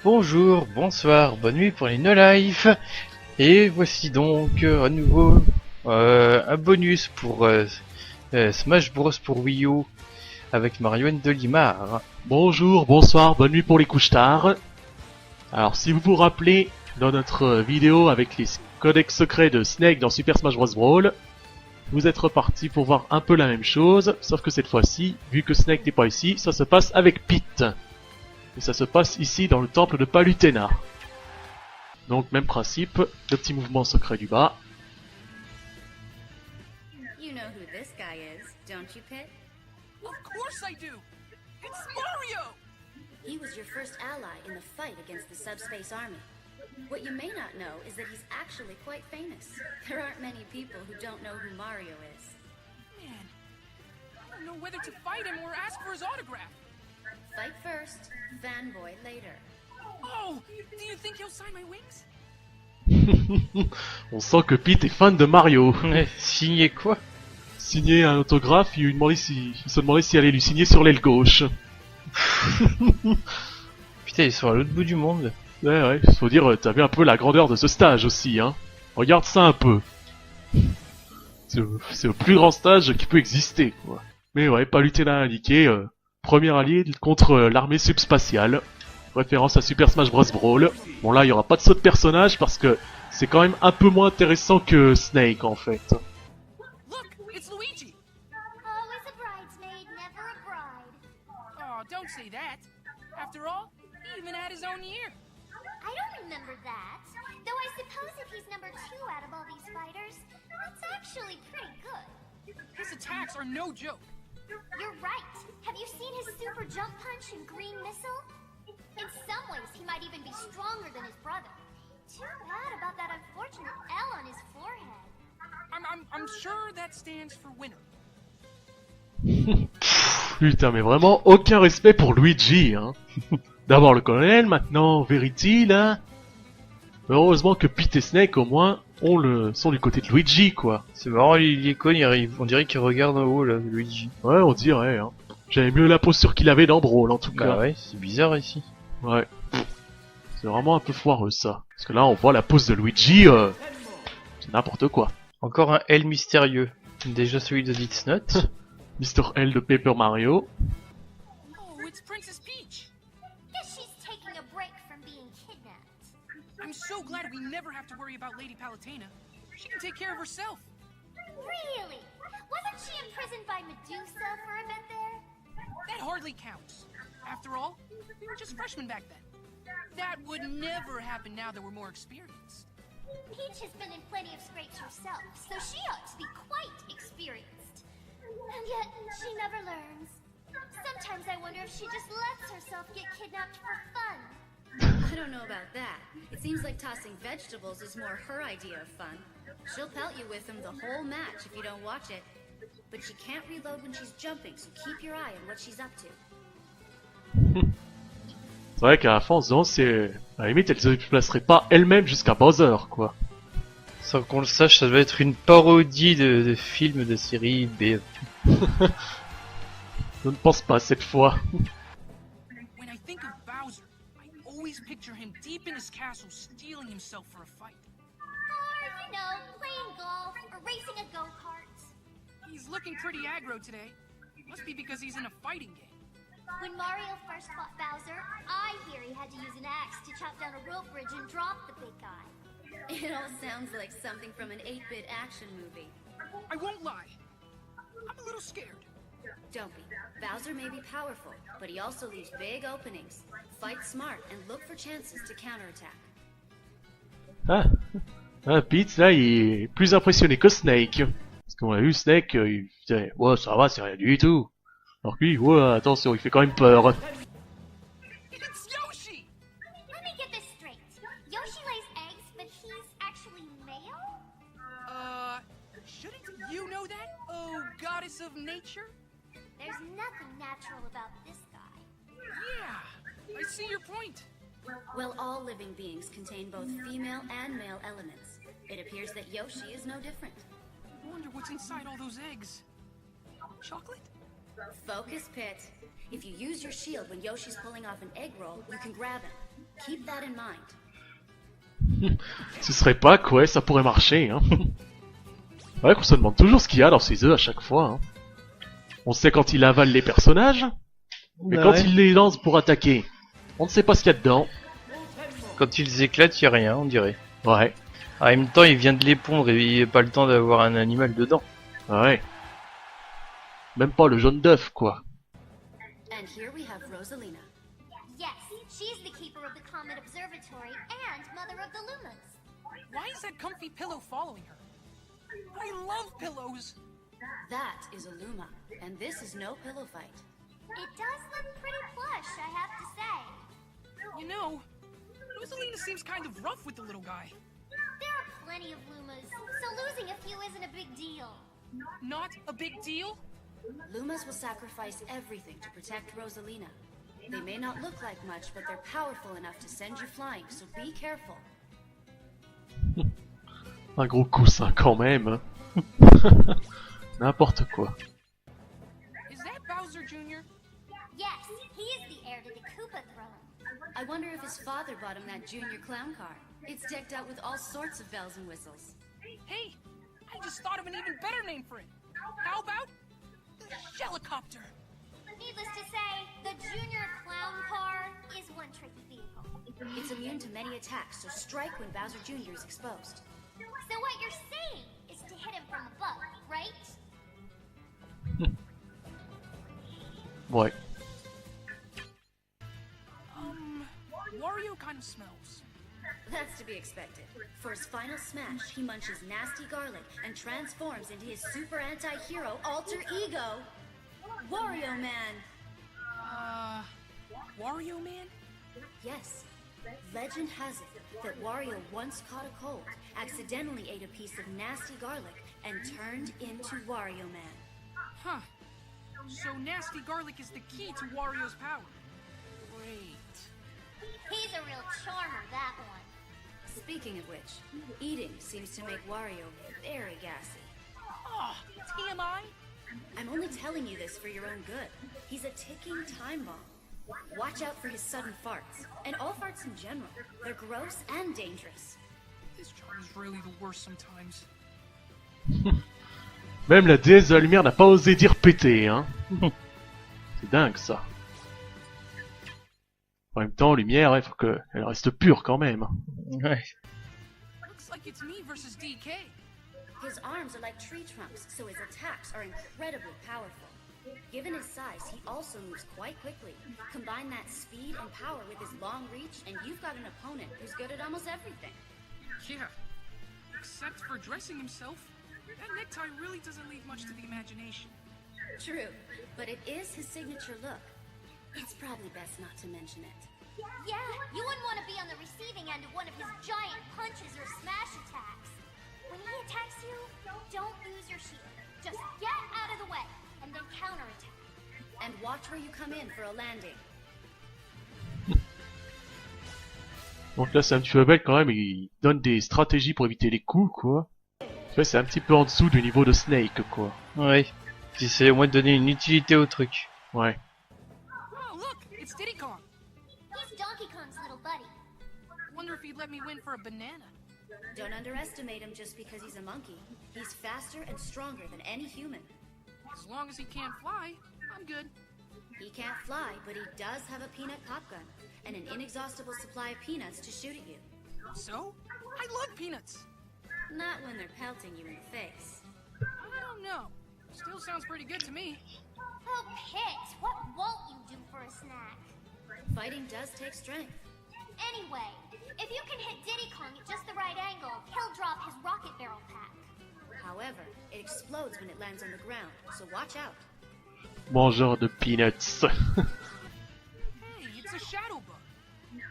Bonjour, bonsoir, bonne nuit pour les no-life. Et voici donc à nouveau un bonus pour Smash Bros pour Wii U avec MarioandOlimar. Bonjour, bonsoir, bonne nuit pour les couches tard. Alors si vous vous rappelez, dans notre vidéo avec les codecs secrets de Snake dans Super Smash Bros Brawl, vous êtes repartis pour voir un peu la même chose, sauf que cette fois-ci, vu que Snake n'est pas ici, ça se passe avec Pete. Et ça se passe ici dans le temple de Palutena. Donc même principe, le petit mouvement secret du bas. You know who this guy is, don't you, Pit? Of course I do! It's Mario! He was your first ally in the fight against the subspace army. What you may not know is that he's actually quite famous. There aren't many people who don't know who Mario is. Man, I don't know whether to fight him or ask for his autograph. Fight first, fanboy later. Oh, do you think he'll sign my wings? On sent que Pete est fan de Mario. Signé quoi? Signer un autographe, il se demandait s'il allait lui signer sur l'aile gauche. Putain, ils sont à l'autre bout du monde. Ouais, faut dire, t'as vu un peu la grandeur de ce stage aussi, hein. Regarde ça un peu. C'est le plus grand stage qui peut exister, quoi. Mais ouais, Palutena a indiqué, premier allié contre l'armée subspatiale. Référence à Super Smash Bros Brawl. Bon là, il y aura pas de saut de personnage parce que c'est quand même un peu moins intéressant que Snake en fait. Look, it's Luigi! Always a bridesmaid, never a bride. Oh, don't say that. After all, he even had his own year. I don't remember that. Though I suppose if he's number 2 out of all these fighters, that's actually pretty good. His attacks are no joke. You're right. Have you seen his super jump punch and green missile? In some ways, he might even be stronger than his brother. Too bad about that unfortunate L on his forehead. I'm sure that stands for winner. Putain, mais vraiment aucun respect pour Luigi, hein. D'abord le colonel, maintenant Verity, là. Heureusement que Pete et Snake, au moins, sont du côté de Luigi, quoi. C'est marrant, il est con, on dirait qu'il regarde en haut, là, Luigi. Ouais, on dirait, hein. J'avais mieux la posture qu'il avait dans Brawl, en tout cas. Bah ouais, c'est bizarre ici. Ouais. C'est vraiment un peu foireux, ça. Parce que là, on voit la pose de Luigi, c'est n'importe quoi. Encore un L mystérieux. Déjà celui de It's Not. Mr. L de Paper Mario. Oh, it's Princess Peach! Guess she's taking a break from being kidnapped. I'm so glad we never have to worry about Lady Palutena. She can take care of herself. Really? Wasn't she imprisoned by Medusa for a bit there? That hardly counts. After all, we were just freshmen back then. That would never happen now that we're more experienced. Peach has been in plenty of scrapes herself, so she ought to be quite experienced. And yet, she never learns. Sometimes I wonder if she just lets herself get kidnapped for fun. I don't know about that. It seems like tossing vegetables is more her idea of fun. She'll pelt you with them the whole match if you don't watch it. But she can't reload when she's jumping, so keep your eye on what she's up to. C'est vrai qu'à la fin, on se demande si, à la limite, elle se déplacerait pas elle-même jusqu'à Bowser, quoi. Sans qu'on le sache, ça doit être une parodie de films, de séries B. Je ne pense pas cette fois. When I think of Bowser, I always picture him deep in his castle steeling himself for a fight. Or, you know, playing golf or racing a go-kart. He's looking pretty aggro today. Must be because he's in a fighting game. When Mario first fought Bowser, I hear he had to use an axe to chop down a rope bridge and drop the big guy. It all sounds like something from an 8-bit action movie. I won't lie. I'm a little scared. Don't be. Bowser may be powerful, but he also leaves big openings. Fight smart and look for chances to counterattack. Pete, là, il est plus impressionné que Snake. Parce qu'on a vu Snake, il disait, ouais, ça va, c'est rien du tout. Alors que lui, ouais, attention, il fait quand même peur. It's Yoshi! Let me get this straight. Yoshi lays eggs, but he's actually male? Shouldn't you know that? Oh, goddess of nature? There's nothing natural about this guy. Yeah, I see your point. Well, all living beings contain both female and male elements. It appears that Yoshi is no different. I wonder what's inside all those eggs. Chocolate? Focus, Pit. If you use your shield when Yoshi's pulling off an egg roll, you can grab him. Keep that in mind. Ce serait pas quoi, ça pourrait marcher, hein. Ouais, qu'on se demande toujours ce qu'il y a dans ces œufs à chaque fois, hein. On sait quand il avale les personnages, mais quand il les lance pour attaquer, on ne sait pas ce qu'il y a dedans. Quand ils éclatent, y a rien, on dirait. Ouais, En même temps, il vient de les pondre et il n'y a pas le temps d'avoir un animal dedans. ouais. Même pas le jaune d'œuf, quoi. And here we have Rosalina. Yes, she's the keeper of the Comet Observatory and mother of the Lumas. Why is that comfy pillow following her? I love pillows! That is a Luma, and this is no pillow fight. It does look pretty plush, I have to say. You know, Rosalina seems kind of rough with the little guy. There are plenty of Lumas, so losing a few isn't a big deal. Not a big deal? Lumas will sacrifice everything to protect Rosalina. They may not look like much, but they're powerful enough to send you flying, so be careful. Un gros coussin quand même, hein. N'importe quoi. Is that Bowser Jr.? Yes, he is the heir to the Koopa throne. I wonder if his father bought him that junior clown car. It's decked out with all sorts of bells and whistles. Hey, I just thought of an even better name for it. How about the Shellicopter? Needless to say, the junior clown car is one tricky vehicle. It's immune to many attacks, so strike when Bowser Jr. is exposed. So what you're saying is to hit him from above, right? Ouais. Wario kind of smells. That's to be expected. For his final smash, he munches nasty garlic and transforms into his super anti-hero alter ego, Wario Man. Wario Man? Yes. Legend has it that Wario once caught a cold, accidentally ate a piece of nasty garlic, and turned into Wario Man. Huh. So nasty garlic is the key to Wario's power. Great. He's a real charmer, that one. Speaking of which, eating seems to make Wario very gassy. Oh, TMI? I'm only telling you this for your own good. He's a ticking time bomb. Watch out for his sudden farts, and all farts in general. They're gross and dangerous. This job is really the worst sometimes. Même la déesse de la lumière n'a pas osé dire péter, hein. C'est dingue, ça. En même temps, lumière, il faut qu'elle reste pure quand même. Ouais. Looks like it's me versus DK. His arms are like tree trunks, so his attacks are incredibly powerful. Given his size, he also moves quite quickly. Combine that speed and power with his long reach, and you've got an opponent who's good at almost everything. Yeah. Except for dressing himself, that necktie really doesn't leave much to the imagination. True, but it is his signature look. It's probably best not to mention it. Yeah, you wouldn't want to be on the receiving end of one of his giant punches or smash attacks. When he attacks you, don't lose your shield. Just get out of the way, and then counterattack. And watch where you come in for a landing. Donc là, c'est un petit peu bête quand même, il donne des stratégies pour éviter les coups, quoi. Tu vois, c'est un petit peu en dessous du niveau de Snake, quoi. Ouais. Puis c'est au moins de donner une utilité au truc. Ouais. Oh, look, it's Diddy Kong. He's Donkey Kong's little buddy. Wonder if he'd let me win for a banana. Don't underestimate him just because he's a monkey. He's faster and stronger than any human. As long as he can't fly, I'm good. He can't fly, but he does have a peanut pop gun and an inexhaustible supply of peanuts to shoot at you. So, I love peanuts. Not when they're pelting you in the face. I don't know. Still sounds pretty good to me. Oh, Pit, what won't you do for a snack? Fighting does take strength. Anyway, if you can hit Diddy Kong at just the right angle, he'll drop his rocket barrel pack. However, it explodes when it lands on the ground, so watch out. Mangeur de peanuts. Hey, it's a shadow bug.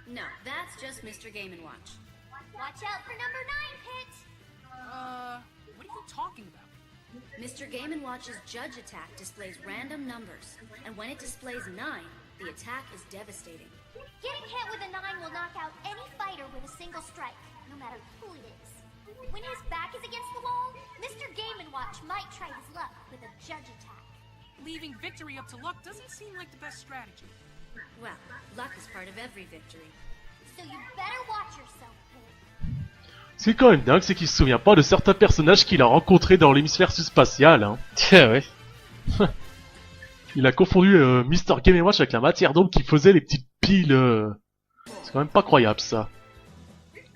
No, that's just Mr. Game & Watch. Watch out for number 9, Pit. What are you talking about? Mr. Game & Watch's Judge attack displays random numbers, and when it displays 9, the attack is devastating. Getting hit with a 9 will knock out any fighter with a single strike, no matter who it is. When his back is against the wall, Mr. Game & Watch might try his luck with a Judge attack. Leaving victory up to luck doesn't seem like the best strategy. Well, luck is part of every victory. So you better watch yourself, Pit. Ce qui est quand même dingue, c'est qu'il se souvient pas de certains personnages qu'il a rencontrés dans l'hémisphère spatial. Hein. Tiens, ouais. Il a confondu Mr. Game & Watch avec la matière d'ombre qui faisait les petites piles. C'est quand même pas croyable ça.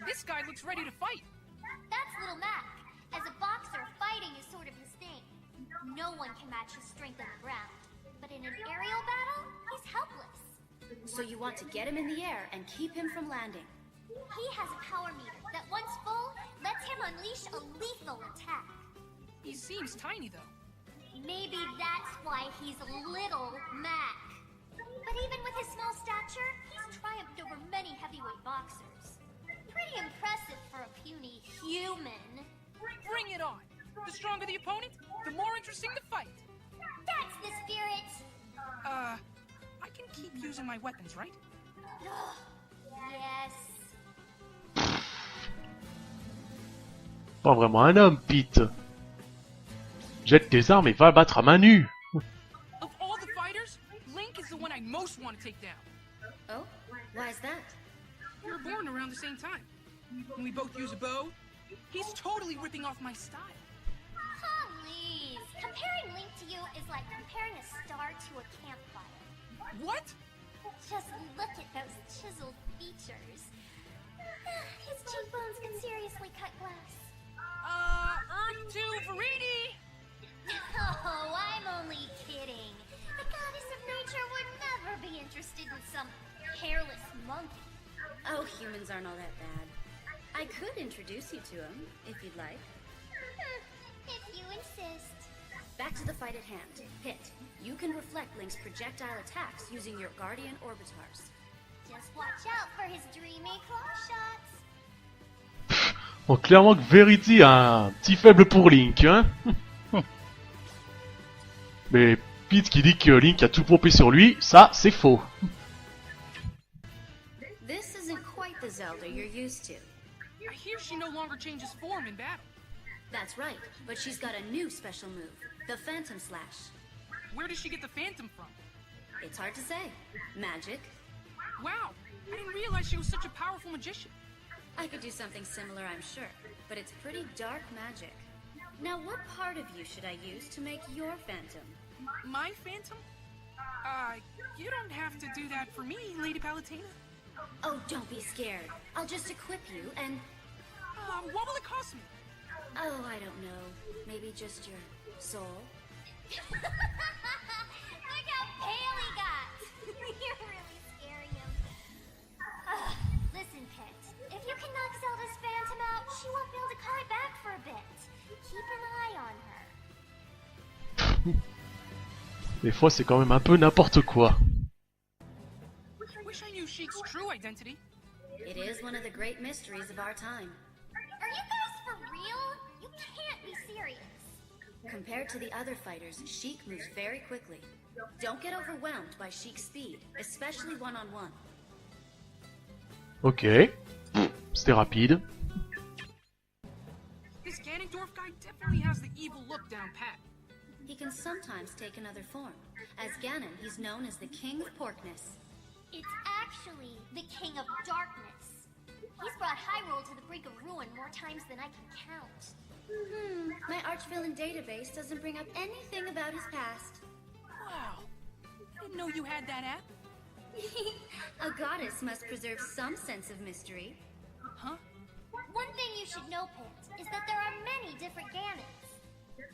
This guy looks ready to fight. That's little Mac. As a boxer, fighting is sort of his thing. No one can match his strength on the ground. But in an aerial battle, he's helpless. So you want to get him in the air and keep him from landing. He has a power meter that once full, lets him unleash a lethal attack. He seems tiny though. Maybe that's why he's Little Mac. But even with his small stature, he's triumphed over many heavyweight boxers. Pretty impressive for a puny human. Bring it on. The stronger the opponent, the more interesting the fight. That's the spirit. I can keep using my weapons, right? Yes. Pas vraiment un homme, Pete. Jette tes armes et va battre à main nue. Of all the fighters, Link is the one I most want to take down. Oh, why is that? We were born around the same time. And we both use a bow. He's totally ripping off my style. Please. Comparing Link to you is like comparing a star to a campfire. What? Just look at those chiseled features. His cheekbones can seriously cut glass. Earth to Veridi! Oh, I'm only kidding. The goddess of nature would never be interested in some hairless monkey. Oh, humans aren't all that bad. I could introduce you to him, if you'd like. If you insist. Back to the fight at hand. Pit, you can reflect Link's projectile attacks using your Guardian Orbitars. Just watch out for his dreamy claw shots. Bon, clairement que Verity a un petit faible pour Link, hein. Mais Pete qui dit que Link a tout pompé sur lui, ça c'est faux. This isn't quite the Zelda you're used to. I hear she no longer changes form in battle. That's right, but she's got a new special move, the Phantom Slash. Where does she get the Phantom from? It's hard to say. Magic. Wow, I didn't realize she was such a powerful magician. I could do something similar, I'm sure, but it's pretty dark magic. Now, what part of you should I use to make your Phantom? My Phantom? You don't have to do that for me, Lady Palutena. Oh, don't be scared. I'll just equip you and... What will it cost me? Oh, I don't know. Maybe just your soul? Look how pale he got. You're really scaring him. Listen, Pit. If you can knock Zelda's Phantom out, she won't be able to call it back for a bit. Keep an eye on her. Des fois c'est quand même un peu n'importe quoi. Wish I knew Sheik's true identity. It is one of the great mysteries of our time. Are you guys for real? You can't be serious. Compared to the other fighters, Sheik moves very quickly. Don't get overwhelmed by Sheik's speed, especially one-on-one. Ok. C'était rapide. This Ganondorf guy definitely has the evil look down pat. He can sometimes take another form. As Ganon, he's known as the King of Porkness. It's actually the King of Darkness. He's brought Hyrule to the brink of ruin more times than I can count. My arch-villain database doesn't bring up anything about his past. Wow, I didn't know you had that app. A goddess must preserve some sense of mystery. Huh? One thing you should know, Pit, is that there are many different Ganons.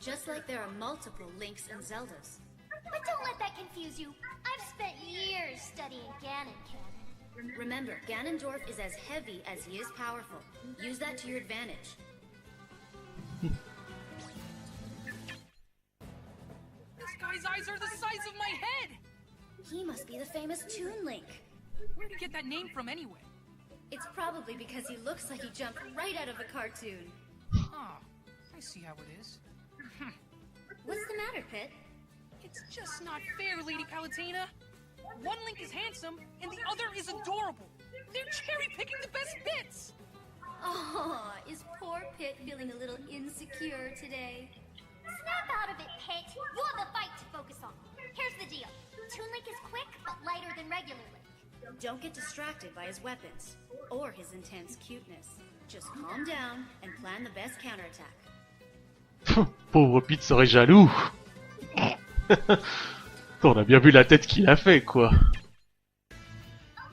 Just like there are multiple Links and Zeldas. But don't let that confuse you. I've spent years studying Ganon canon. Remember, Ganondorf is as heavy as he is powerful. Use that to your advantage. This guy's eyes are the size of my head! He must be the famous Toon Link. Where'd he get that name from anyway? It's probably because he looks like he jumped right out of a cartoon. Ah, I see how it is. What's the matter, Pit? It's just not fair, Lady Palutena. One Link is handsome, and the other is adorable. They're cherry-picking the best bits! Oh, is poor Pit feeling a little insecure today? Snap out of it, Pit. You have a fight to focus on. Here's the deal. Toon Link is quick, but lighter than regular Link. Don't get distracted by his weapons or his intense cuteness. Just calm down and plan the best counterattack. Pauvre Pete serait jaloux. On a bien vu la tête qu'il a fait, quoi. Oh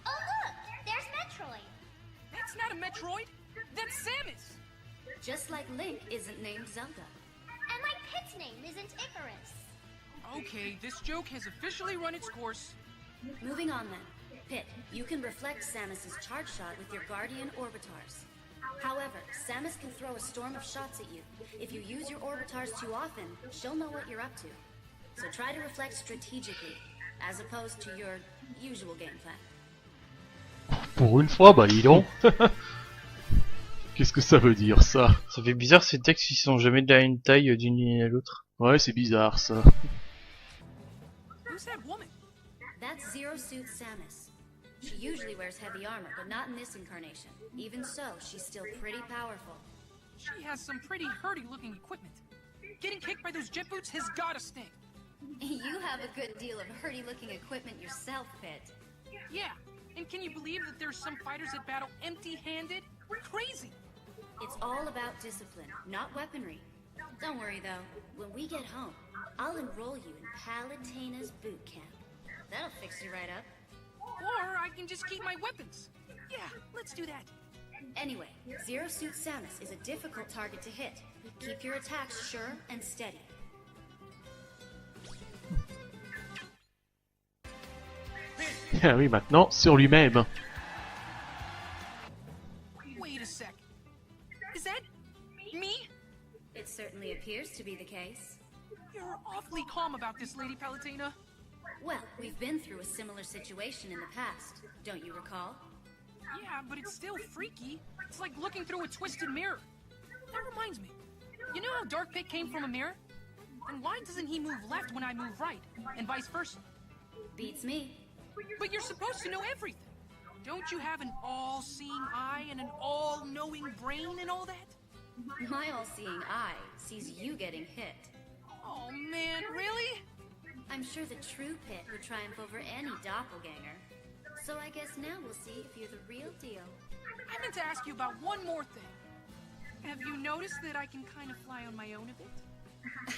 look, there's Metroid. That's not a Metroid. That's Samus. Just like Link isn't named Zelda. And like Pit's name isn't Icarus. Okay, this joke has officially run its course. Moving on then. Pit, you can reflect Samus's charge shot with your Guardian Orbitars. However, Samus can throw a storm of shots at you. If you use your Orbitars too often, she'll know what you're up to. So try to reflect strategically, as opposed to your usual game plan. Pour une fois, bah dis donc. Qu'est-ce que ça veut dire, ça? Ça fait bizarre, ces textes ils sont jamais de la même taille d'une ligne à l'autre. Ouais, c'est bizarre, ça. Who's that woman? That's Zero Suit Samus. She usually wears heavy armor, but not in this incarnation. Even so, she's still pretty powerful. She has some pretty hurdy-looking equipment. Getting kicked by those jet boots has gotta sting. You have a good deal of hurdy-looking equipment yourself, Pit. Yeah, and can you believe that there's some fighters that battle empty-handed? Crazy! It's all about discipline, not weaponry. Don't worry though, when we get home, I'll enroll you in Palutena's boot camp. That'll fix you right up. Or I can just keep my weapons. Yeah, let's do that. Anyway, Zero Suit Samus is a difficult target to hit. Keep your attacks sure and steady. Ah oui, maintenant, sur lui-même. Wait a sec. Is that me? It certainly appears to be the case. You're awfully calm about this, Lady Palutena. Well, we've been through a similar situation in the past, don't you recall? Yeah, but it's still freaky. It's like looking through a twisted mirror. That reminds me. You know how Dark Pit came from a mirror? And why doesn't he move left when I move right, and vice versa? Beats me. But you're supposed to know everything. Don't you have an all-seeing eye and an all-knowing brain and all that? My all-seeing eye sees you getting hit. Oh man, really? I'm sure the true Pit would triumph over any doppelganger. So I guess now we'll see if you're the real deal. I meant to ask you about one more thing. Have you noticed that I can kind of fly on my own a bit?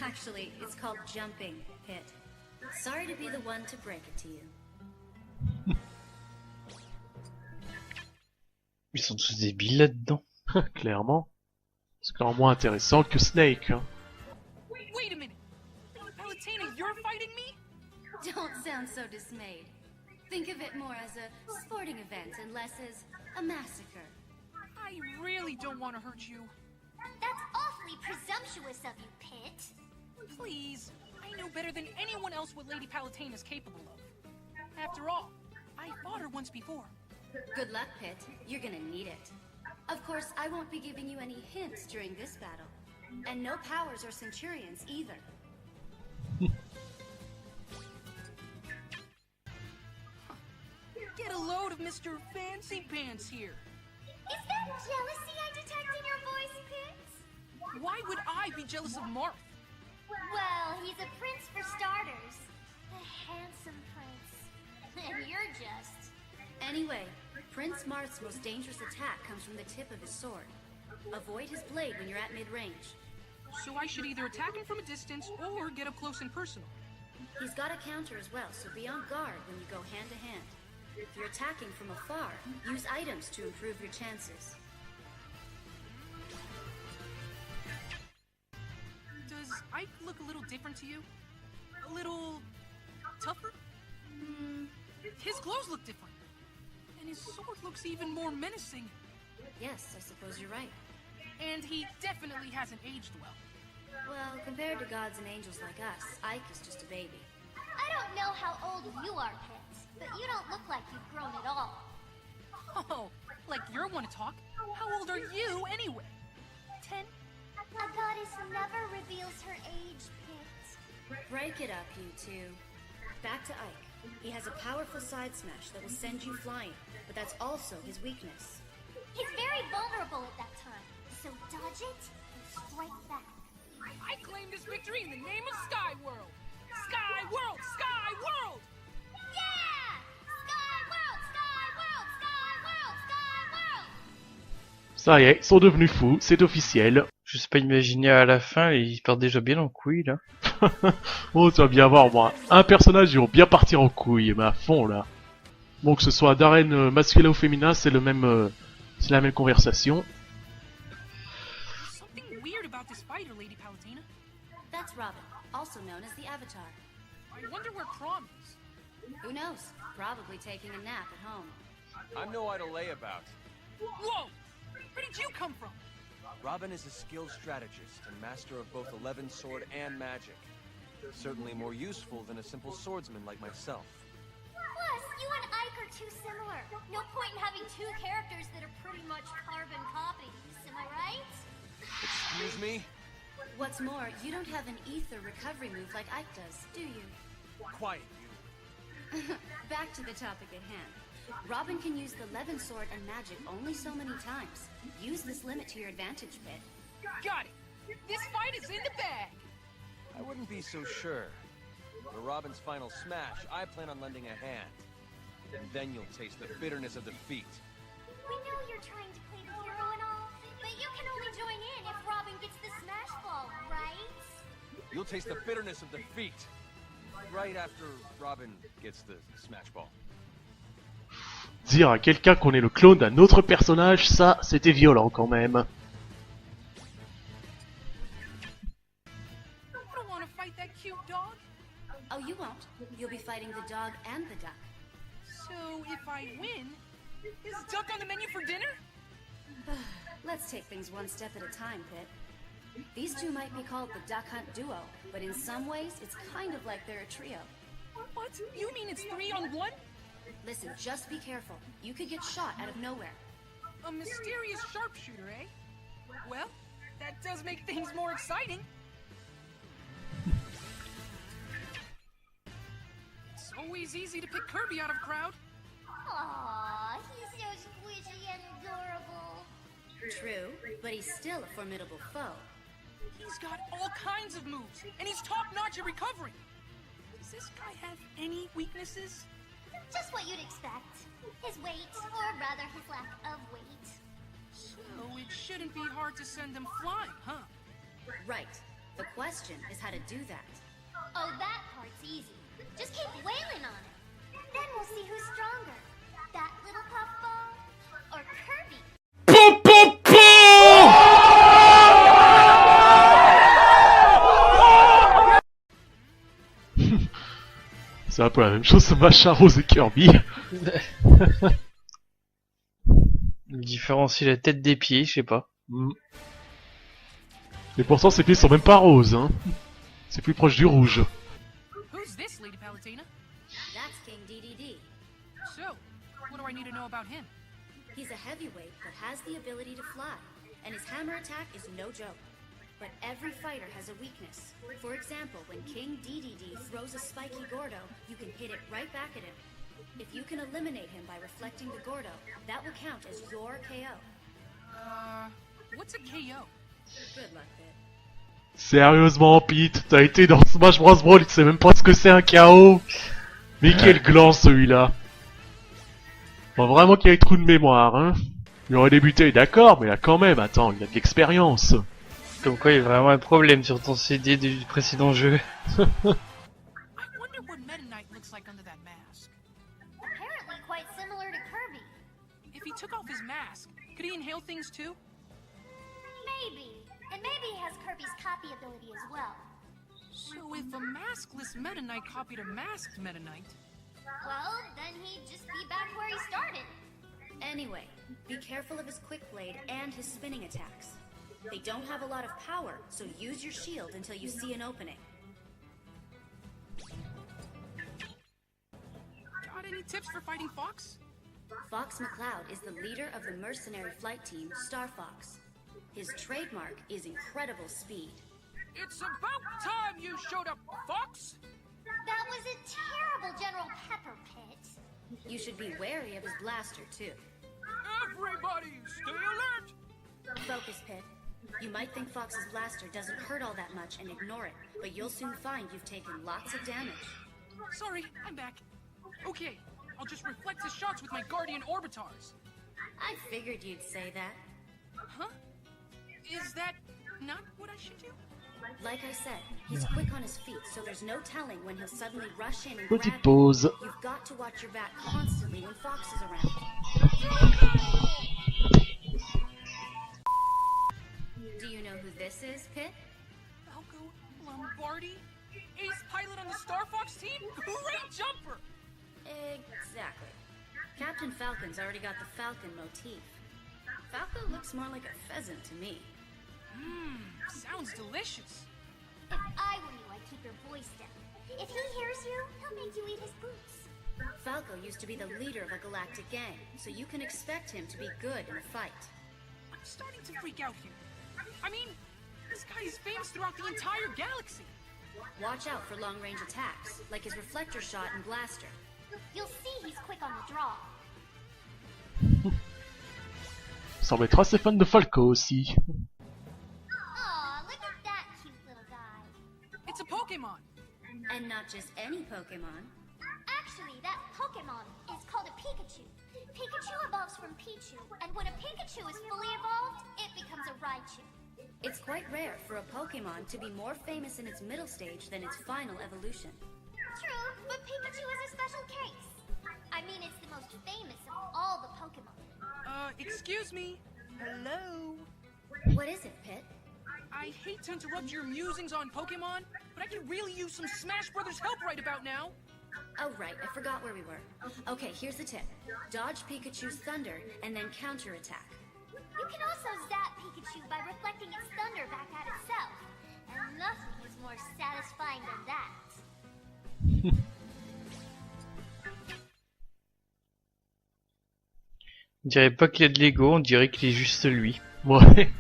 Actually, it's called jumping, Pit. Sorry to be the one to break it to you. Ils sont tous débiles là-dedans. Clairement. C'est quand même moins intéressant que Snake. Hein. Wait a minute! Lady Palutena, you're fighting me? Don't sound so dismayed. Think of it more as a sporting event and less as a massacre. I really don't want to hurt you. That's awfully presumptuous of you, Pit. Please, I know better than anyone else what Lady Palutena's capable of. After all, I fought her once before. Good luck, Pit. You're gonna need it. Of course, I won't be giving you any hints during this battle. And no powers or centurions either. Get a load of Mr. Fancy Pants here. Is that jealousy I detect in your voice, Pit? Why would I be jealous of Marth? Well, he's a prince for starters. A handsome prince. And you're just... Anyway, Prince Marth's most dangerous attack comes from the tip of his sword. Avoid his blade when you're at mid-range. So I should either attack him from a distance or get up close and personal. He's got a counter as well, so be on guard when you go hand-to-hand. If you're attacking from afar, use items to improve your chances. Does Ike look a little different to you? A little... tougher? His clothes look different. And his sword looks even more menacing. Yes, I suppose you're right. And he definitely hasn't aged well. Well, compared to gods and angels like us, Ike is just a baby. I don't know how old you are, Pit, but you don't look like you've grown at all. Oh, like you want to talk? How old are you anyway? 10? A goddess never reveals her age, Pit. Break it up, you two. Back to Ike. He has a powerful side smash that will send you flying, but that's also his weakness. He's very vulnerable at that time, so dodge it and strike back. I claim this victory in the name of Sky World! Sky World! Sky World! Yeah! Sky World! Sky Ça y est, ils sont devenus fous, c'est officiel. Je sais pas imaginer à la fin, ils partent déjà bien en couille là. Oh, tu vas bien voir, moi. Un personnage, ils vont bien partir en couille, mais à fond, là. Bon, que ce soit d'arène masculin ou féminin, c'est le même, c'est la même conversation. Something weird about this fighter, Lady Palutena. That's Robin, also known as the Avatar. I wonder where Crom is. Who knows? Probably taking a nap at home. I'm no idle layabout. Whoa! Where did you come from? Robin is a skilled strategist and master of both 11 sword and magic. Certainly more useful than a simple swordsman like myself. Plus, you and Ike are too similar. No point in having two characters that are pretty much carbon copies, am I right? Excuse me? What's more, you don't have an ether recovery move like Ike does, do you? Quiet, you. Back to the topic at hand. Robin can use the Levin sword and magic only so many times. Use this limit to your advantage, Pit. Got it. This fight is in the bag. I wouldn't be so sure. For Robin's final smash, I plan on lending a hand. And then you'll taste the bitterness of defeat. We know you're trying to play the hero and all, but you can only join in if Robin gets the smash ball, right? You'll taste the bitterness of defeat. Right after Robin gets the smash ball. Dire à quelqu'un qu'on est le clone d'un autre personnage, ça, c'était violent quand même. I don't want to fight that cute dog. Oh, you won't. You'll be fighting the dog and the duck. So if I win, is duck on the menu for dinner? Let's take things one step at a time, Pit. These two might be called the Duck Hunt Duo, but in some ways, it's kind of like they're a trio. What? You mean it's 3-on-1? Listen, just be careful. You could get shot out of nowhere. A mysterious sharpshooter, eh? Well, that does make things more exciting. It's always easy to pick Kirby out of a crowd. Aww, he's so squishy and adorable. True, but he's still a formidable foe. He's got all kinds of moves, and he's top-notch at recovery. Does this guy have any weaknesses? Just what you'd expect. His weight, or rather his lack of weight. So it shouldn't be hard to send him flying, huh? Right. The question is how to do that. Oh, that part's easy. Just keep wailing on him. Then we'll see who's stronger. That little puffball, or Kirby. C'est un peu la même chose, ce machin Rose et Kirby. Il différencie la tête des pieds, je sais pas. Et pourtant, ses pieds sont même pas roses, hein. C'est plus proche du rouge. Who's this, Lady Palutena? That's King DDD. So, what do I need to know about him? He's a heavyweight that has the ability to fly, and his hammer attack is no joke. But every fighter has a weakness. For example, when King DDD throws a spiky Gordo, you can hit it right back at him. If you can eliminate him by reflecting the Gordo, that will count as your KO. What's a KO? Good luck, Pit. Sérieusement, Pete, t'as été dans Smash Bros. Brawl, tu sais même pas ce que c'est un KO. Mais quel gland celui-là. Bon, vraiment qu'il a des trous de mémoire, hein. Il aurait débuté, d'accord, mais là quand même, attends, il a de l'expérience. Comme quoi il y a vraiment un problème sur ton CD du précédent jeu. I wonder what Meta Knight looks like under that mask. Apparently quite similar to Kirby. If he took off his mask, could he inhale things too? Maybe. And maybe he has Kirby's copy ability as well. So if a maskless Meta Knight copied a masked Meta Knight, Well, then he'd just be back where he started. Anyway, be careful of his quick blade and his spinning attacks. They don't have a lot of power, so use your shield until you see an opening. got any tips for fighting Fox? Fox McCloud is the leader of the mercenary flight team, Star Fox. His trademark is incredible speed. It's about time you showed up, Fox! That was a terrible General Pepper Pit. You should be wary of his blaster, too. Everybody, stay alert! Focus, Pit. You might think Fox's blaster doesn't hurt all that much and ignore it, but you'll soon find you've taken lots of damage. Sorry, I'm back. Okay, I'll just reflect his shots with my Guardian Orbitars. I figured you'd say that. Huh? Is that not what I should do? Like I said, he's quick on his feet, so there's no telling when he'll suddenly rush in and grab Petite you. pause. You've got to watch your back constantly when Fox is around. Do you know who this is, Pit? Falco Lombardi? Ace pilot on the Star Fox team? Great jumper! Exactly. Captain Falcon's already got the falcon motif. Falco looks more like a pheasant to me. Sounds delicious. If I were you, I'd keep your voice down. If he hears you, he'll make you eat his boots. Falco used to be the leader of a galactic gang, so you can expect him to be good in a fight. I'm starting to freak out here. I mean, this guy is famous throughout the entire galaxy. Watch out for long-range attacks, like his reflector shot and blaster. You'll see he's quick on the draw. Semble être assez fan de Falco aussi. Aw, look at that cute little guy. It's a Pokemon. And not just any Pokemon. Actually, that Pokemon is called a Pikachu. Pikachu evolves from Pichu, and when a Pikachu is fully evolved, it becomes a Raichu. It's quite rare for a Pokemon to be more famous in its middle stage than its final evolution. True, but Pikachu is a special case. I mean, it's the most famous of all the Pokemon. Excuse me. Hello? What is it, Pit? I hate to interrupt your musings on Pokemon, but I could really use some Smash Brothers help right about now. Oh, right, I forgot where we were. Okay, here's the tip. Dodge Pikachu's thunder and then counterattack. You can also zap Pikachu by reflecting its thunder back at itself. And nothing is more satisfying than that. On dirait pas qu'il y a de l'ego, on dirait qu'il est juste lui. Ouais.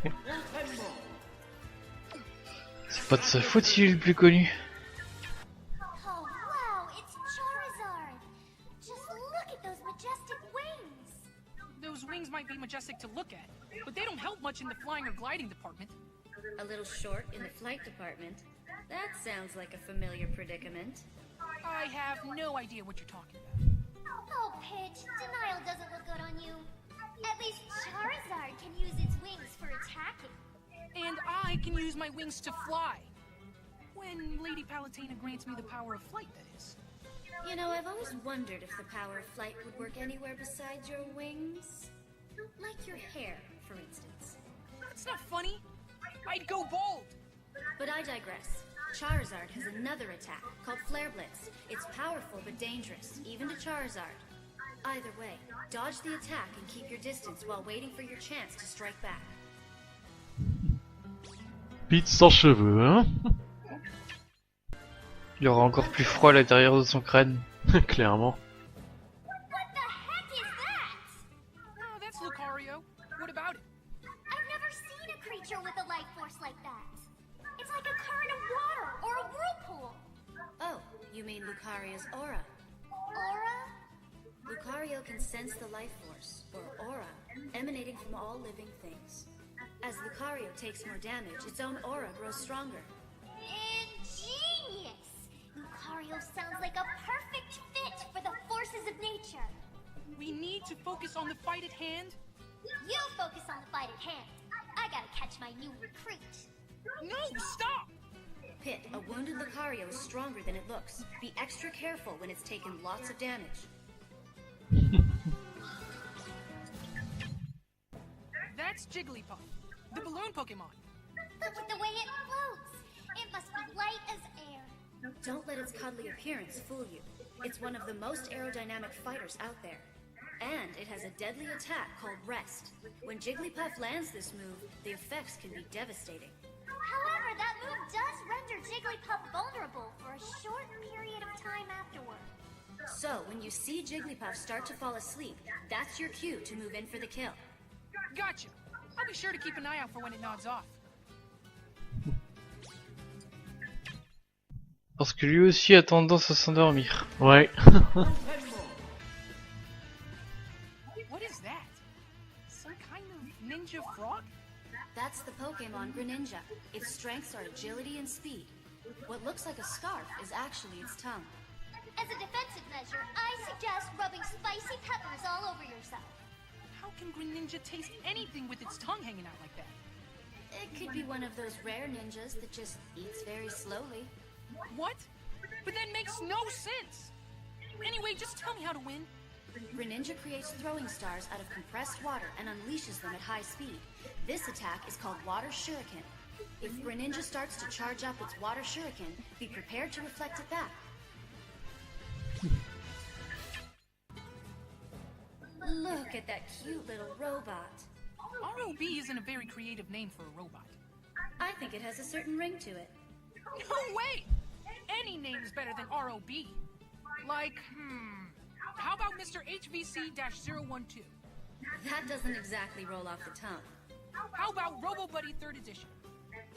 C'est pas de sa faute s'il est le plus connu. Oh, wow, it's Charizard. Just look at those majestic wings. Those wings might be majestic to look at, but they don't help much in the flying or gliding department. A little short in the flight department. That sounds like a familiar predicament. I have no idea what you're talking about. Oh, Pitch, denial doesn't look good on you. At least Charizard can use its wings for attacking. And I can use my wings to fly. When Lady Palutena grants me the power of flight, that is. You know, I've always wondered if the power of flight would work anywhere besides your wings. Like your hair, for instance. That's not funny. I'd go bald. But I digress. Charizard has another attack, called Flare Blitz. It's powerful but dangerous, even to Charizard. Either way, dodge the attack and keep your distance while waiting for your chance to strike back. Pete sans cheveux, hein. Il aura encore plus froid à l'intérieur de son crâne. Clairement. What the heck is that? Oh, that's Lucario. What about it? I've never seen a creature with a life force like that. It's like a current of water or a whirlpool. Oh, you mean Lucario's aura. Aura? Lucario can sense the life force, or aura, emanating from all living things. As Lucario takes more damage, its own aura grows stronger. Ingenious! Lucario sounds like a perfect fit for the forces of nature. We need to focus on the fight at hand. You focus on the fight at hand. I gotta catch my new recruit. No, stop! Pit, a wounded Lucario is stronger than it looks. Be extra careful when it's taken lots of damage. That's Jigglypuff, the balloon Pokemon. Look at the way it floats. It must be light as air. Don't let its cuddly appearance fool you. It's one of the most aerodynamic fighters out there. And it has a deadly attack called Rest. When Jigglypuff lands this move, the effects can be devastating. However, that move does render Jigglypuff vulnerable for a short period of time afterward. So, when you see Jigglypuff start to fall asleep, that's your cue to move in for the kill. Gotcha. I'll be sure to keep an eye out for when it nods off. Parce que lui aussi a tendance à s'endormir. Ouais. What is that? Some kind of ninja frog? That's the Pokemon Greninja. Its strengths are agility and speed. What looks like a scarf is actually its tongue. As a defensive measure, I suggest rubbing spicy peppers all over yourself. How can Greninja taste anything with its tongue hanging out like that? It could be one of those rare ninjas that just eats very slowly. What? But that makes no sense! Anyway, just tell me how to win. Greninja creates throwing stars out of compressed water and unleashes them at high speed. This attack is called Water Shuriken. If Greninja starts to charge up its Water Shuriken, be prepared to reflect it back. Look at that cute little robot. ROB isn't a very creative name for a robot. I think it has a certain ring to it. No way! Any name's better than ROB. Like, how about Mr. HVC-012? That doesn't exactly roll off the tongue. How about RoboBuddy 3rd edition?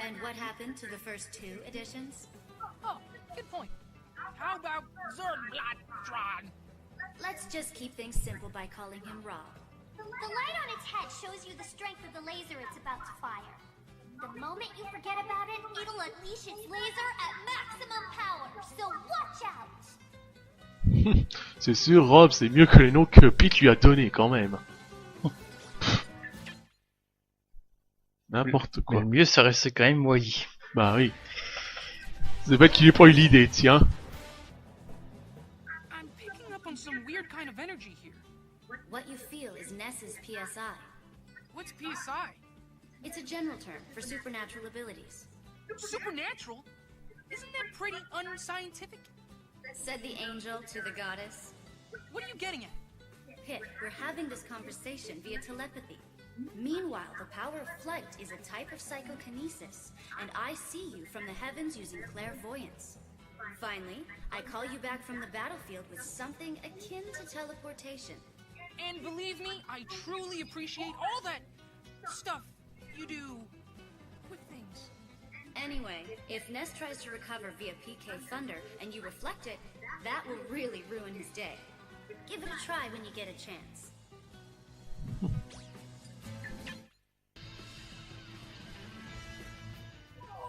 And what happened to the first 2 editions? Oh, good point. How about Zerglatron? Let's just keep things simple by calling him Rob. The light on its head shows you the strength of the laser it's about to fire. The moment you forget about it, it'll unleash its laser at maximum power, so watch out! C'est sûr, Rob, c'est mieux que les noms que Pete lui a donné quand même. N'importe quoi. Mais le mieux, ça restait quand même Wai. Bah oui. C'est pas qu'il ait pas eu l'idée, tiens. I'm picking up on some weird kind of energy here. What you feel is Ness's PSI. What's PSI? It's a general term for supernatural abilities. Supernatural? Isn't that pretty unscientific? Said the angel to the goddess. What are you getting at? Pit, we're having this conversation via telepathy. Meanwhile, the power of flight is a type of psychokinesis, and I see you from the heavens using clairvoyance. Finally, I call you back from the battlefield with something akin to teleportation. And believe me, I truly appreciate all that stuff you do with things. Anyway, if Ness tries to recover via PK Thunder and you reflect it, that will really ruin his day. Give it a try when you get a chance.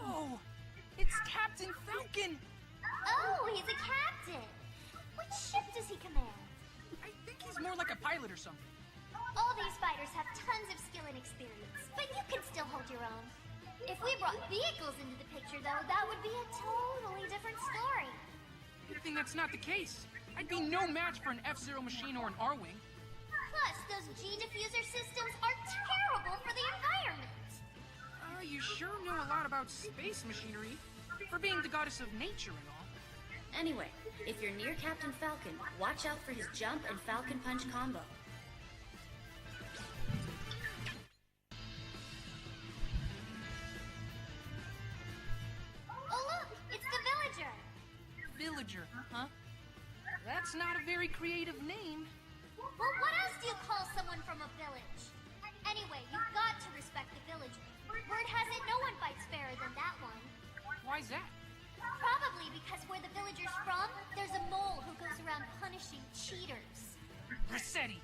Oh, it's Captain Falcon! Oh, he's a captain! Which ship does he command? I think he's more like a pilot or something. All these fighters have tons of skill and experience, but you can still hold your own. If we brought vehicles into the picture, though, that would be a totally different story. Good thing that's not the case. I'd be no match for an F-Zero machine or an R-Wing. Plus, those G-diffuser systems are terrible for the environment. You sure know a lot about space machinery, for being the goddess of nature and all. Anyway, if you're near Captain Falcon, watch out for his jump and Falcon Punch combo. Oh look, it's the villager! Villager, huh? That's not a very creative name. Well, what else do you call someone from a village? Anyway, you've got to respect the villager. Word has it no one fights fairer than that one. Why's that? Probably because where the villager's from, there's a mole who goes around punishing cheaters. Rossetti.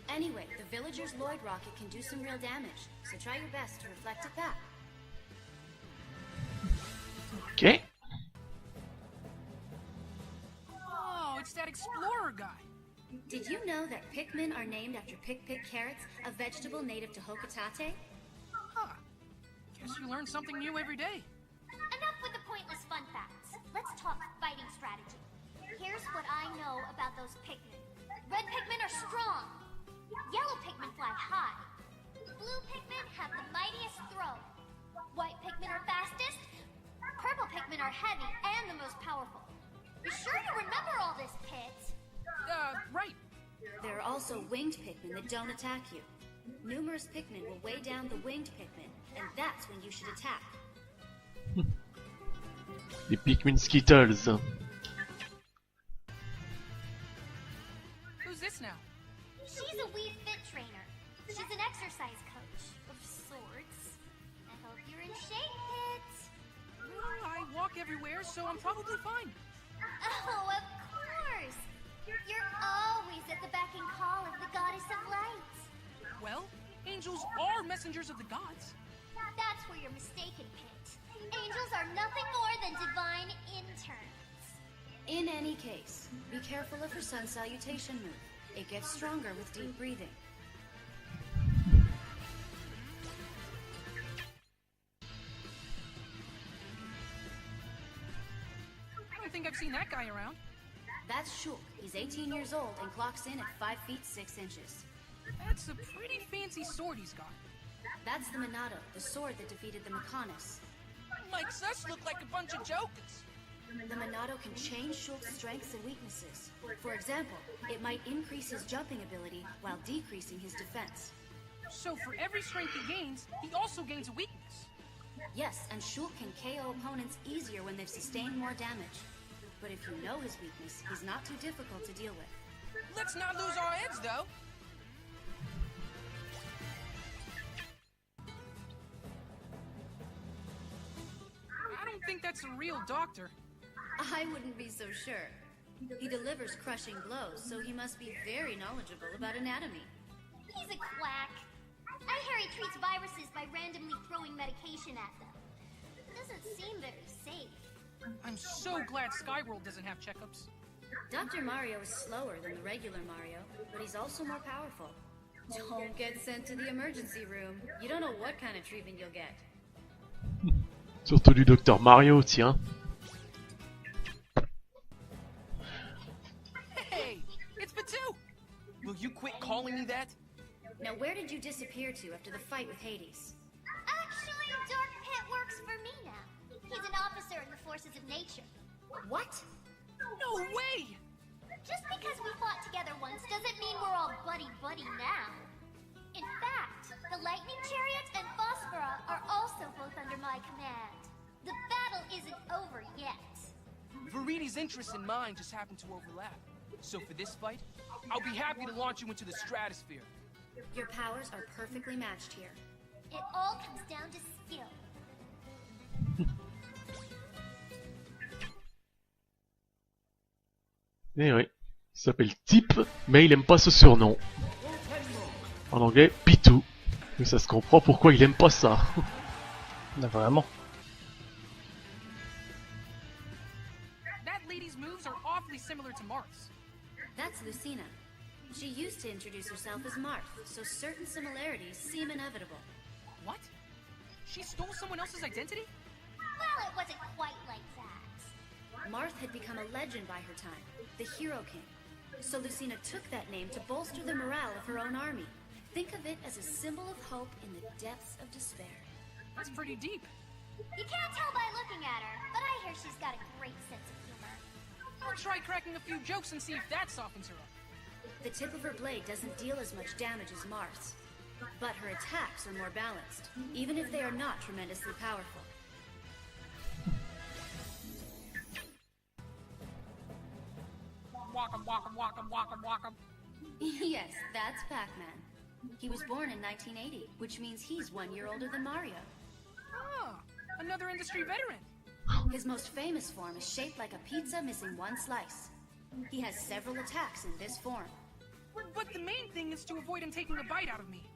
Anyway, the villager's Lloyd rocket can do some real damage, so try your best to reflect it back. Ok. Oh, it's that explorer guy. Did you know that Pikmin are named after Pick carrots, a vegetable native to Hokitate? Huh. Guess you learn something new every day. Enough with the pointless fun facts. Let's talk fighting strategy. Here's what I know about those Pikmin. Red Pikmin are strong. Yellow Pikmin fly high. Blue Pikmin have the mightiest throw. White Pikmin are fastest. Purple Pikmin are heavy and the most powerful. Be sure you remember all this, Pit. Right. There are also winged Pikmin that don't attack you. Numerous Pikmin will weigh down the winged Pikmin, and that's when you should attack. Les Pikmin Skittles. Who's this now? She's a Wii Fit trainer. She's an exercise coach of sorts. I hope you're in shape, Pit. Well, I walk everywhere, so I'm probably fine. Oh, of course. You're always at the beck and call of the goddess of light. Well, angels are messengers of the gods. That's where you're mistaken, Pit. Angels are nothing more than divine interns. In any case, be careful of her sun salutation move. It gets stronger with deep breathing. think I've seen that guy around. That's Shulk. He's 18 years old and clocks in at 5 feet 6 inches. That's a pretty fancy sword he's got. That's the Minato, the sword that defeated the Mechonis. Makes us look like a bunch of jokers. The Minato can change Shulk's strengths and weaknesses. For example, it might increase his jumping ability while decreasing his defense. So for every strength he gains, he also gains a weakness. Yes, and Shulk can KO opponents easier when they've sustained more damage. But if you know his weakness, he's not too difficult to deal with. Let's not lose our heads, though. I don't think that's a real doctor. I wouldn't be so sure. He delivers crushing blows, so he must be very knowledgeable about anatomy. He's a quack. I hear he treats viruses by randomly throwing medication at them. Doesn't seem very safe. I'm so glad Skyworld doesn't have checkups. Dr. Mario is slower than the regular Mario, but he's also more powerful. Don't get sent to the emergency room. You don't know what kind of treatment you'll get. Surtout du Dr Mario, tiens. Hey, it's Batu! Will you quit calling me that? Now where did you disappear to after the fight with Hades? Actually, Dark Pit works for me now. He's an officer in the forces of nature. What? No way! Just because we fought together once doesn't mean we're all buddy-buddy now. In fact, the Lightning Chariot and Phosphora are also both under my command. The battle isn't over yet. Viridi's interests and mine just happen to overlap. So for this fight, I'll be happy to launch you into the stratosphere. Your powers are perfectly matched here. It all comes down to skill. Eh oui, il s'appelle Type, mais il aime pas ce surnom. En anglais, Pitou. Mais ça se comprend pourquoi il aime pas ça. Vraiment. That lady's moves are awfully similar to Marth's. That's Lucina. She used to introduce herself as Marth, so certain similarities seem inevitable. What? She stole someone else's identity? Well, it wasn't quite like that. Marth had become a legend by her time, the Hero King. So Lucina took that name to bolster the morale of her own army. Think of it as a symbol of hope in the depths of despair. That's pretty deep. You can't tell by looking at her, but I hear she's got a great sense of humor. I'll try cracking a few jokes and see if that softens her up. The tip of her blade doesn't deal as much damage as Marth's, but her attacks are more balanced, even if they are not tremendously powerful. Walk 'em, walk 'em, walk 'em, walk 'em, walk 'em. Yes, that's Pac-Man. He was born in 1980, which means he's 1 year older than Mario. Ah, another industry veteran. His most famous form is shaped like a pizza missing one slice. He has several attacks in this form. But the main thing is to avoid him taking a bite out of me.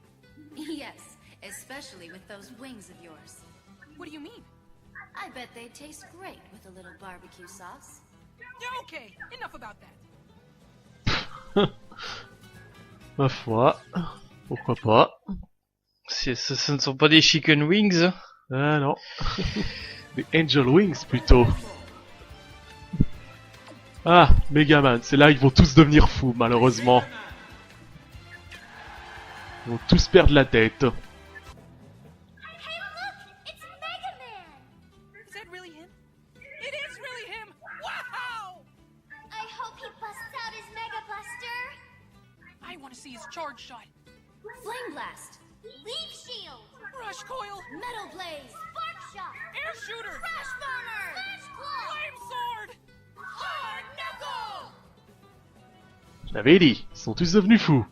Yes, especially with those wings of yours. What do you mean? I bet they'd taste great with a little barbecue sauce. Okay, enough about that. Ma foi, pourquoi pas. Ce ne sont pas des chicken wings. Ah non. Des Angel Wings plutôt. Ah, Megaman, c'est là ils vont tous devenir fous malheureusement. Ils vont tous perdre la tête. Hey, look! It's Mega Man! Is that really him? It is really him! Wow! I hope he busts out his Mega Buster! I want to see his charge shot. Flame Blast! Leaf Shield! Rush coil! Metal Blaze! Spark Shot! Air shooter! Crash Burner! Flash Claw! Flame sword! Hard Knuckle! Je l'avais dit, ils sont tous devenus fous.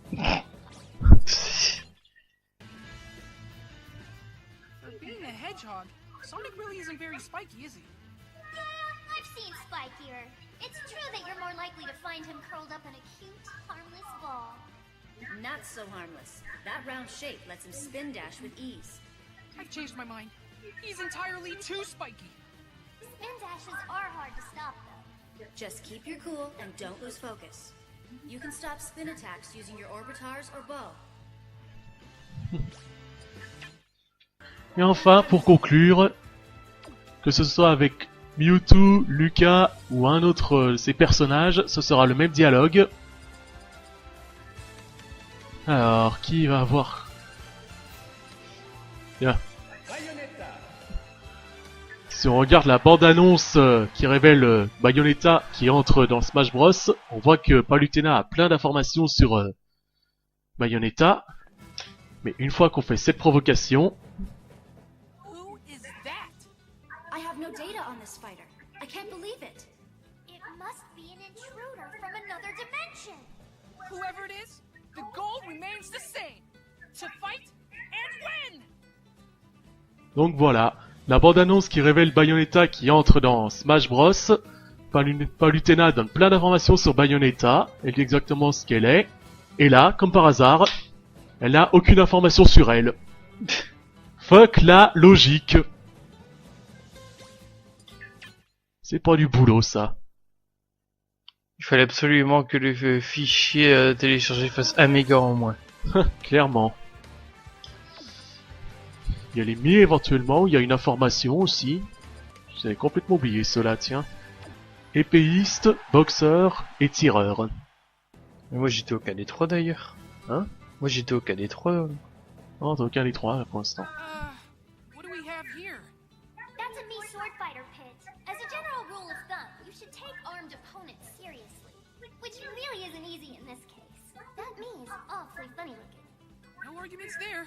For being a hedgehog, Sonic really isn't very spiky, is he? Yeah, I've seen spikier. It's true that you're more likely to find him curled up in a cute, harmless ball. Not so harmless. That round shape lets him spin dash with ease. I've changed my mind. He's entirely too spiky. Spin dashes are hard to stop, though. Just keep your cool and don't lose focus. You can stop spin attacks using your orbitars or bow. Et enfin, pour conclure, que ce soit avec Mewtwo, Lucas ou un autre de ces personnages, ce sera le même dialogue. Alors, qui va avoir... Bien. Si on regarde la bande-annonce qui révèle Bayonetta qui entre dans Smash Bros, on voit que Palutena a plein d'informations sur Bayonetta. Mais une fois qu'on fait cette provocation... Who is that? I have no data on this fighter. I can't believe it. It must be an intruder from another dimension. Whoever it is, the goal remains the same. To fight and win! Donc voilà, la bande-annonce qui révèle Bayonetta qui entre dans Smash Bros. Palutena donne plein d'informations sur Bayonetta, elle dit exactement ce qu'elle est. Et là, comme par hasard, elle n'a aucune information sur elle. Fuck la logique. C'est pas du boulot ça. Il fallait absolument que le fichier téléchargé fasse 1 méga en moins. Clairement. Il y a les mi éventuellement, il y a une information aussi. J'avais complètement oublié cela, tiens. Épéiste, boxeur et tireur. Mais moi j'étais au KD3 d'ailleurs. Hein? Moi j'étais au KD3. Non, t'as aucun des trois pour l'instant. What do we have here? That's a Mii sword fighter pit. As a general rule of thumb, you should take armed opponents seriously. Which really isn't easy in this case. That Mii's awfully funny looking. No arguments there.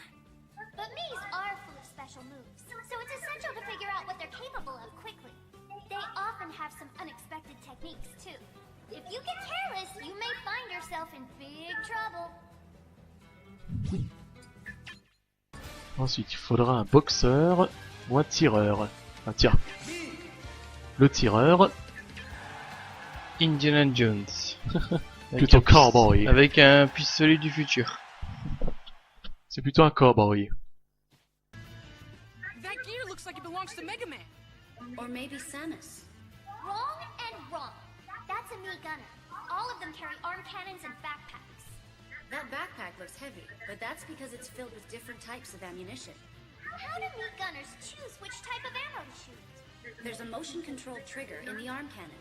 But Mii's are full of special moves, so it's essential to figure out what they're capable of quickly. They often have some unexpected techniques, too. If you get careless, you may find yourself in big trouble. Ensuite, il faudra un boxeur ou un tireur. Ah tiens. Le tireur, Indiana Jones. plutôt cowboy. Avec un pistolet du futur. C'est plutôt un cowboy. That gear looks like it belongs to Mega Man. Or maybe Samus. Wrong and wrong. That's a Mii gunner. All of them carry arm cannons and backpacks. That backpack looks heavy, but that's because it's filled with different types of ammunition. How do Mii gunners choose which type of ammo to shoot? There's a motion-controlled trigger in the arm cannon.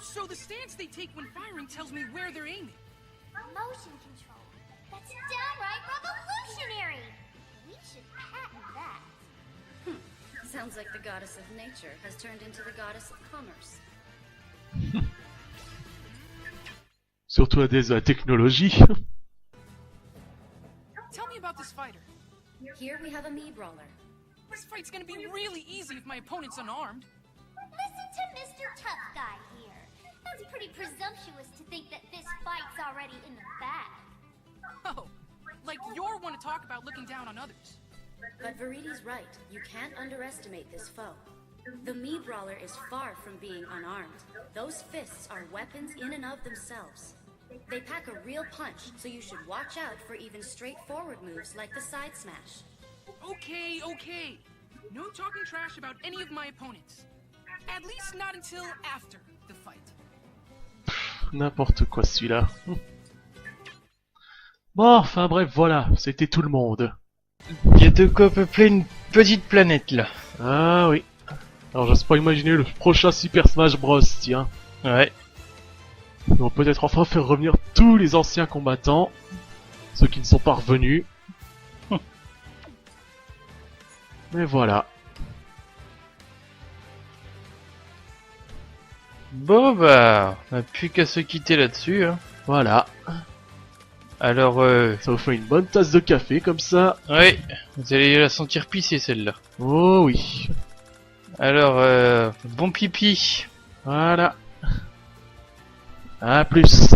So the stance they take when firing tells me where they're aiming. Motion control. That's downright revolutionary. We should patent that. Sounds like the goddess of nature has turned into the goddess of commerce. Surtout à des technologies. Tell me about this fighter. Here we have a Mii Brawler. This fight's gonna be really easy if my opponent's unarmed. Listen to Mr. Tough Guy here. That's pretty presumptuous to think that this fight's already in the bag. Oh, like you're one to talk about looking down on others. But Veridi's right. You can't underestimate this foe. The Mii Brawler is far from being unarmed. Those fists are weapons in and of themselves. They pack a real punch, so you should watch out for even straightforward moves like the side smash. Okay, okay. No talking trash about any of my opponents. At least not until after the fight. N'importe quoi celui-là. Bon, enfin bref, voilà, c'était tout le monde. Il y a de quoi peupler une petite planète là. Ah oui. Alors j'ose pas imaginer le prochain Super Smash Bros, tiens. Ouais. Ils vont peut-être enfin faire revenir tous les anciens combattants, ceux qui ne sont pas revenus. Mais voilà. Bon bah, on n'a plus qu'à se quitter là-dessus. Hein. Voilà. Alors, Ça vous fait une bonne tasse de café comme ça. ouais, vous allez la sentir pisser celle-là. Oh oui. Alors, bon pipi. Voilà. À plus.